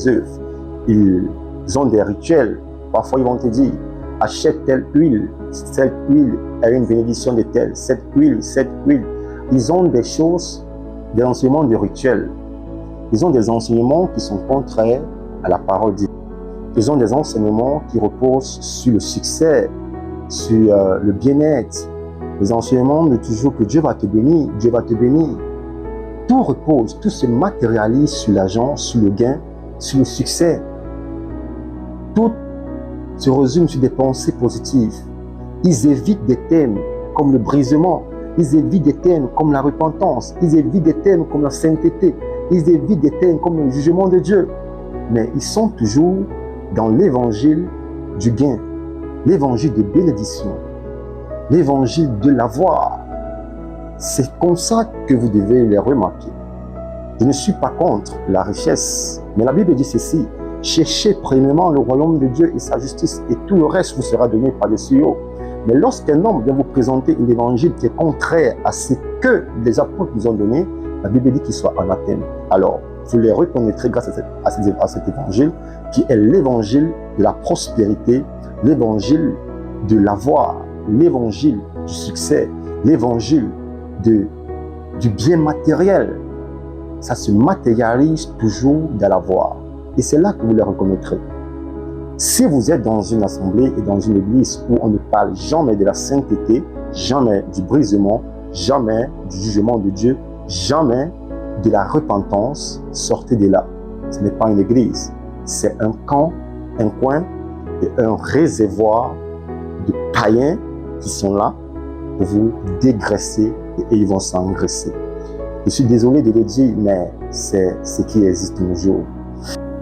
œuvres. Ils ont des rituels. Parfois, ils vont te dire, achète telle huile. Cette huile a une bénédiction de telle. Cette huile. Ils ont des choses, des enseignements de rituels. Ils ont des enseignements qui sont contraires à la parole divine. Ils ont des enseignements qui reposent sur le succès, sur le bien-être. Les enseignements de toujours que Dieu va te bénir, Dieu va te bénir. Tout repose, tout se matérialise sur l'argent, sur le gain, sur le succès. Tout se résume sur des pensées positives. Ils évitent des thèmes comme le brisement. Ils évitent des thèmes comme la repentance. Ils évitent des thèmes comme la sainteté. Ils évitent des thèmes comme le jugement de Dieu. Mais ils sont toujours dans l'évangile du gain, l'évangile de bénédiction, l'évangile de l'avoir. C'est comme ça que vous devez les remarquer. Je ne suis pas contre la richesse, mais la Bible dit ceci: cherchez premièrement le royaume de Dieu et sa justice, et tout le reste vous sera donné par-dessus haut. Mais lorsqu'un homme vient vous présenter un évangile qui est contraire à ce que les apôtres nous ont donné, la Bible dit qu'il soit anathème. Alors, vous les reconnaîtrez grâce à cet évangile qui est l'évangile de la prospérité, l'évangile de l'avoir, l'évangile du succès, l'évangile du bien matériel. Ça se matérialise toujours dans l'avoir. Et c'est là que vous les reconnaîtrez. Si vous êtes dans une assemblée et dans une église où on ne parle jamais de la sainteté, jamais du brisement, jamais du jugement de Dieu, jamais de la repentance, sortez de là. Ce n'est pas une église, c'est un camp, un coin et un réservoir de païens qui sont là pour vous dégraisser et ils vont s'engraisser. Je suis désolé de le dire, mais c'est ce qui existe de nos jours.